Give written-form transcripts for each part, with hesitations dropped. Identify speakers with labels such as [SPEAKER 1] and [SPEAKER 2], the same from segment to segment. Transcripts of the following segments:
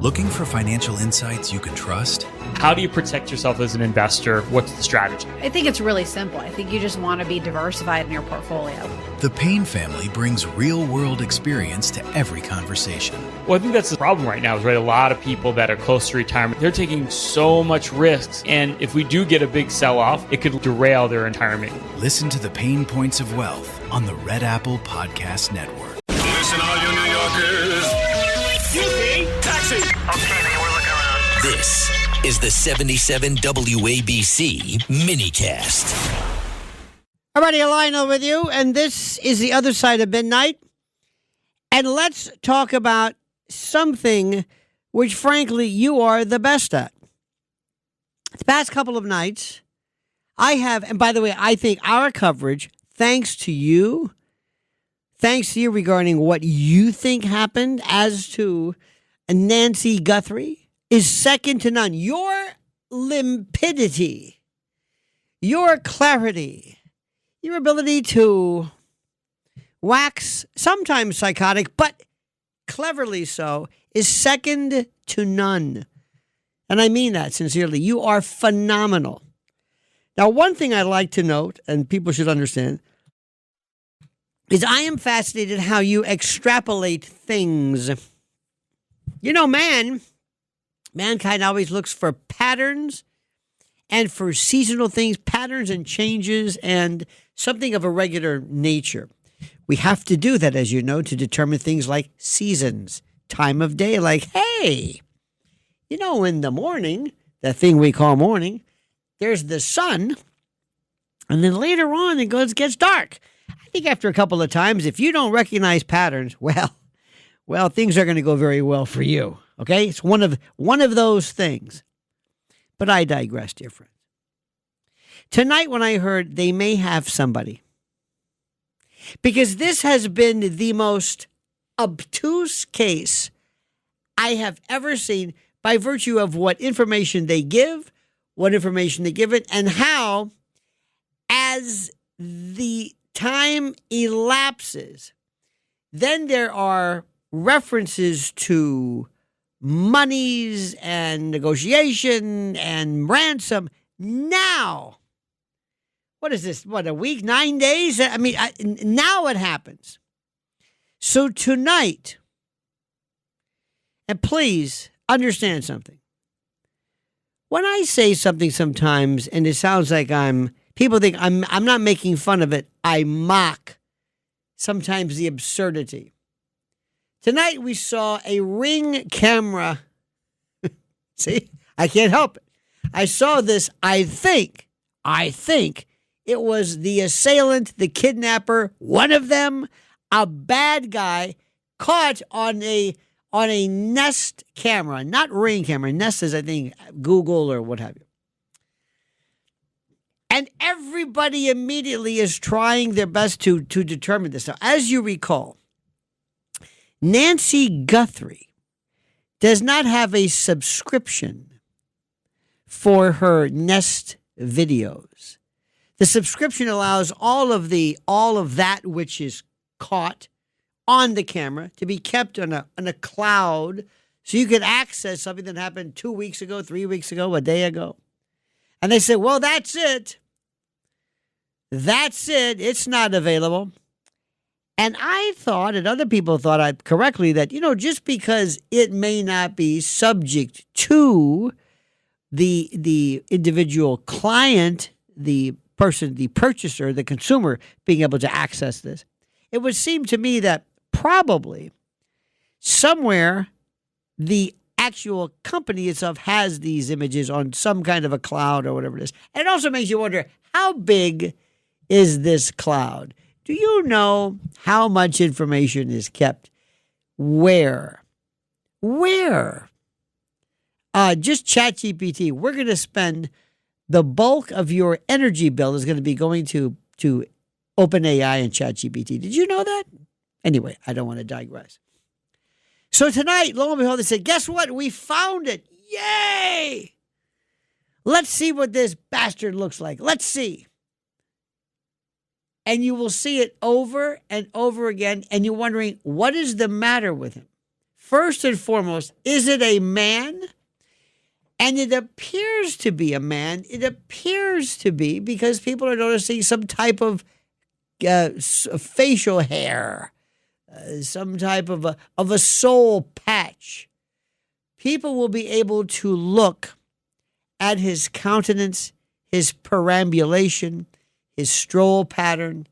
[SPEAKER 1] Looking for financial insights you can trust?
[SPEAKER 2] How do you protect yourself as an investor? What's the strategy?
[SPEAKER 3] I think it's really simple. I think you just want to be diversified in your portfolio.
[SPEAKER 1] The Payne family brings real-world experience to every conversation.
[SPEAKER 2] Well, I think that's the problem right now is, right, a lot of people that are close to retirement, they're taking so much risks. And if we do get a big sell-off, it could derail their retirement.
[SPEAKER 1] Listen to the Pain Points of Wealth on the Red Apple Podcast Network.
[SPEAKER 4] Listen, all you New Yorkers. Taxi.
[SPEAKER 5] Okay, man, we're looking around.
[SPEAKER 6] This is the 77 WABC minicast.
[SPEAKER 7] Alrighty, Lionel with you, and this is The Other Side of Midnight. And let's talk about something which, frankly, you are the best at. The past couple of nights, I have, and by the way, I think our coverage, thanks to you regarding what you think happened as to Nancy Guthrie, is second to none. Your limpidity, your clarity, your ability to wax sometimes psychotic, but cleverly so, is second to none. And I mean that sincerely. You are phenomenal. Now, one thing I'd like to note, and people should understand, is I am fascinated how you extrapolate things. You know, mankind always looks for patterns and for seasonal things, patterns and changes and something of a regular nature. We have to do that, as you know, to determine things like seasons, time of day, like, hey, you know, in the morning, the thing we call morning, there's the sun, and then later on it gets dark. I think after a couple of times, if you don't recognize patterns, well, things are going to go very well for you. Okay, it's one of those things. But I digress, dear friends. Tonight, when I heard they may have somebody, because this has been the most obtuse case I have ever seen by virtue of what information they give, it, and how, as the time elapses, then there are references to monies and negotiation and ransom. Now, what is this? What, a week, 9 days? I mean, now it happens. So tonight, and please understand something. When I say something sometimes, and it sounds like people think I'm not making fun of it, I mock sometimes the absurdity. Tonight we saw a Ring camera. See, I can't help it. I saw this, I think it was the assailant, the kidnapper, one of them, a bad guy, caught on a Nest camera, not Ring camera. Nest is, I think, Google or what have you. And everybody immediately is trying their best to determine this. Now, as you recall, Nancy Guthrie does not have a subscription for her Nest videos. The subscription allows all of that which is caught on the camera to be kept on a cloud, so you can access something that happened 2 weeks ago, 3 weeks ago, a day ago. And they say, well, that's it. That's it. It's not available. And I thought, and other people thought correctly, that, just because it may not be subject to the individual client, the person, the purchaser, the consumer being able to access this, it would seem to me that probably somewhere the actual company itself has these images on some kind of a cloud or whatever it is. And it also makes you wonder, how big is this cloud? Do you know how much information is kept? Where? Just ChatGPT. We're going to spend the bulk of your energy bill is going to be going to OpenAI and ChatGPT. Did you know that? Anyway, I don't want to digress. So tonight, lo and behold, they said, guess what? We found it. Yay! Let's see what this bastard looks like. Let's see. And you will see it over and over again, and you're wondering, what is the matter with him? First and foremost, is it a man? And it appears to be a man. It appears to be because people are noticing some type of facial hair, some type of a soul patch. People will be able to look at his countenance, his perambulation, his stroll pattern.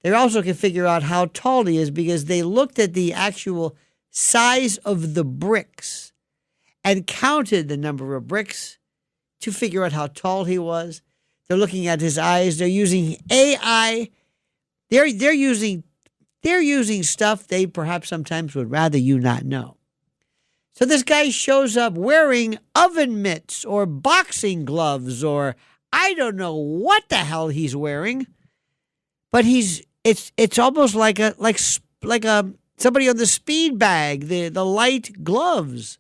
[SPEAKER 7] They also can figure out how tall he is because they looked at the actual size of the bricks and counted the number of bricks to figure out how tall he was. They're looking at his eyes. They're using AI. They're using stuff they perhaps sometimes would rather you not know. So this guy shows up wearing oven mitts or boxing gloves or I don't know what the hell he's wearing, but it's almost like a somebody on the speed bag, the light gloves.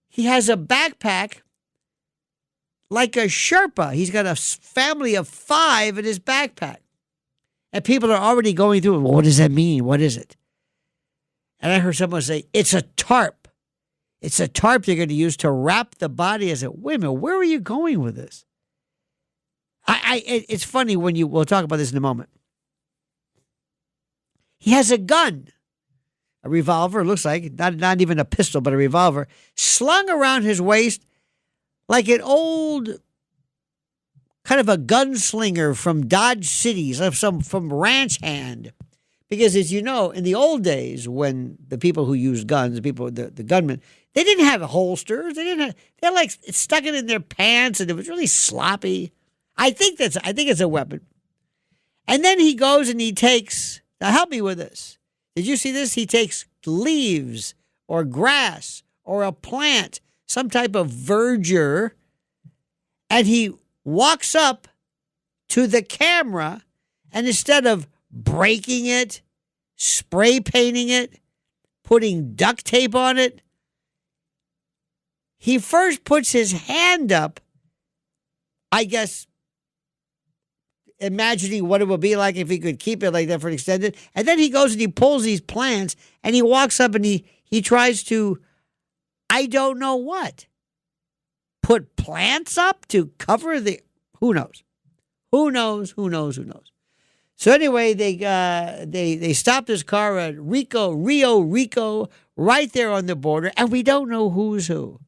[SPEAKER 7] He has a backpack like a Sherpa. He's got a family of 5 in his backpack. And people are already going through it. Well, what does that mean? What is it? And I heard someone say, it's a tarp. It's a tarp they're going to use to wrap the body. I said, wait a minute, where are you going with this? It's funny we'll talk about this in a moment. He has a gun, a revolver, looks like, not even a pistol, but a revolver, slung around his waist like an old kind of a gunslinger from Dodge Cities, from Ranch Hand. Because as you know, in the old days, when the people who used guns, the gunmen, they didn't have holsters. They're like stuck it in their pants, and it was really sloppy. I think it's a weapon. And then he goes and he takes. Now help me with this. Did you see this? He takes leaves or grass or a plant, some type of verdure, and he walks up to the camera, and instead of breaking it, spray painting it, putting duct tape on it, he first puts his hand up, I guess, imagining what it would be like if he could keep it like that for an extended. And then he goes and he pulls these plants and he walks up and he tries to, I don't know what, put plants up to cover the, who knows? Who knows? So anyway, they stopped his car at Rio Rico, right there on the border, and we don't know who's who.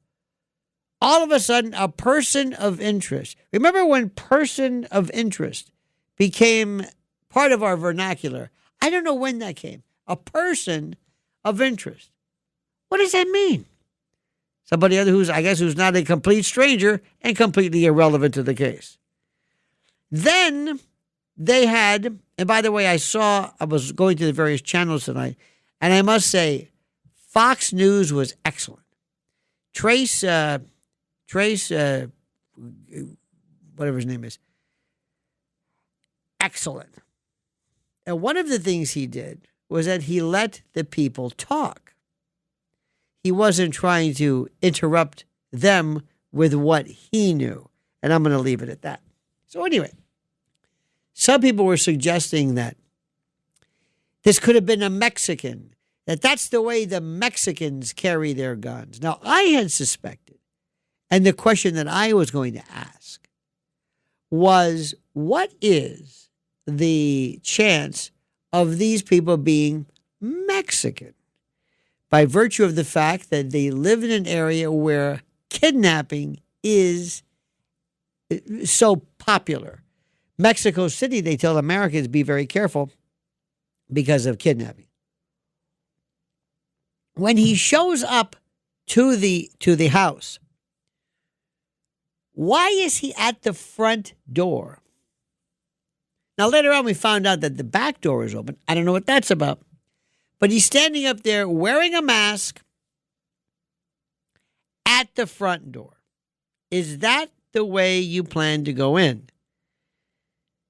[SPEAKER 7] All of a sudden, a person of interest. Remember when person of interest became part of our vernacular? I don't know when that came. A person of interest. What does that mean? Somebody who's not a complete stranger and completely irrelevant to the case. Then they had, and by the way, I was going to the various channels tonight, and I must say, Fox News was excellent. Trace, whatever his name is, excellent. And one of the things he did was that he let the people talk. He wasn't trying to interrupt them with what he knew. And I'm going to leave it at that. So anyway, some people were suggesting that this could have been a Mexican, that's the way the Mexicans carry their guns. Now, I had suspected, and the question that I was going to ask was, what is the chance of these people being Mexican? By virtue of the fact that they live in an area where kidnapping is so popular. Mexico City, they tell Americans, be very careful because of kidnapping. When he shows up to the house, why is he at the front door? Now, later on, we found out that the back door is open. I don't know what that's about. But he's standing up there wearing a mask at the front door. Is that the way you plan to go in?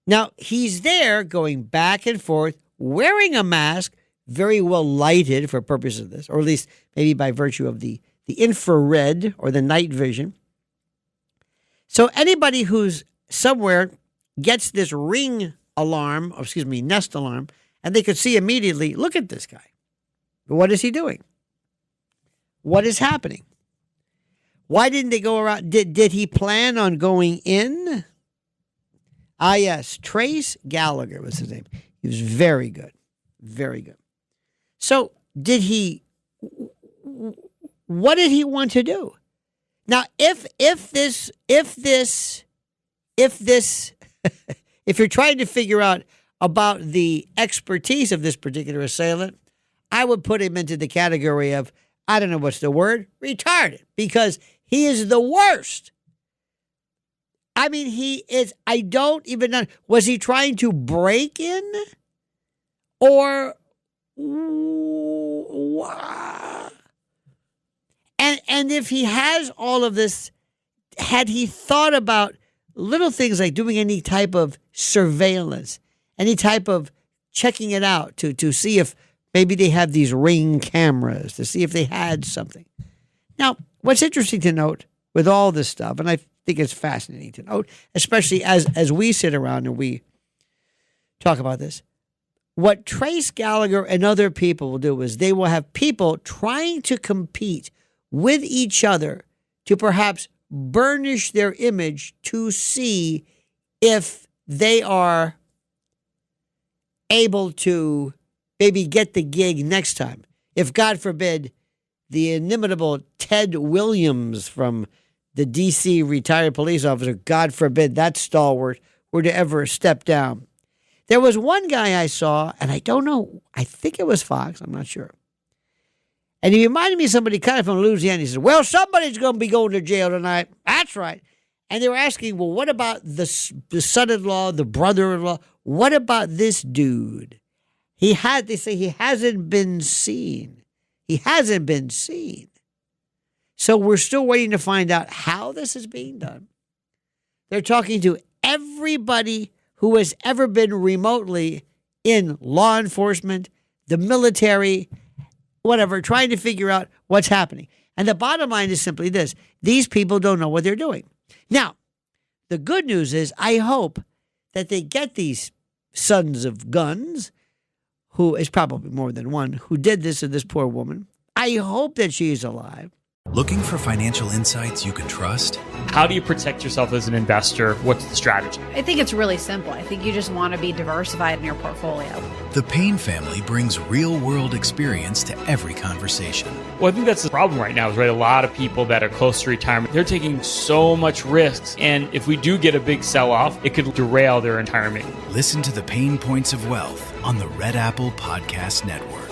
[SPEAKER 7] Now, he's there going back and forth, wearing a mask, very well lighted for purposes of this, or at least maybe by virtue of the infrared or the night vision. So anybody who's somewhere gets this nest alarm, and they could see immediately, look at this guy. What is he doing? what is happening. Why didn't they go around? Did he plan on going in? Ah, yes. Trace Gallagher was his name. He was very good. Very good. So what did he want to do? Now, if you're trying to figure out about the expertise of this particular assailant, I would put him into the category of, I don't know what's the word, retarded, because he is the worst. I mean, he is, I don't even know, was he trying to break in? Or, and if he has all of this, had he thought about little things like doing any type of surveillance, any type of checking it out to see if maybe they have these Ring cameras, to see if they had something. Now, what's interesting to note with all this stuff, and I think it's fascinating to note, especially as we sit around and we talk about this, what Trace Gallagher and other people will do is they will have people trying to compete with each other to perhaps burnish their image to see if they are able to maybe get the gig next time. If, God forbid, the inimitable Ted Williams from the D.C. retired police officer, God forbid that stalwart were to ever step down. There was one guy I saw, and I don't know, I think it was Fox, I'm not sure. And he reminded me of somebody kind of from Louisiana. He said, well, somebody's going to be going to jail tonight. That's right. And they were asking, well, what about the son-in-law, the brother-in-law? What about this dude? They say he hasn't been seen. He hasn't been seen. So we're still waiting to find out how this is being done. They're talking to everybody who has ever been remotely in law enforcement, the military, whatever, trying to figure out what's happening. And the bottom line is simply this. These people don't know what they're doing. Now, the good news is I hope that they get these sons of guns, who is probably more than one, who did this to this poor woman. I hope that she's alive.
[SPEAKER 1] Looking for financial insights you can trust?
[SPEAKER 2] How do you protect yourself as an investor? What's the strategy?
[SPEAKER 3] I think it's really simple. I think you just want to be diversified in your portfolio.
[SPEAKER 1] The Payne family brings real-world experience to every conversation.
[SPEAKER 2] Well, I think that's the problem right now is, right, a lot of people that are close to retirement, they're taking so much risks. And if we do get a big sell-off, it could derail their retirement.
[SPEAKER 1] Listen to the Payne Points of Wealth on the Red Apple Podcast Network.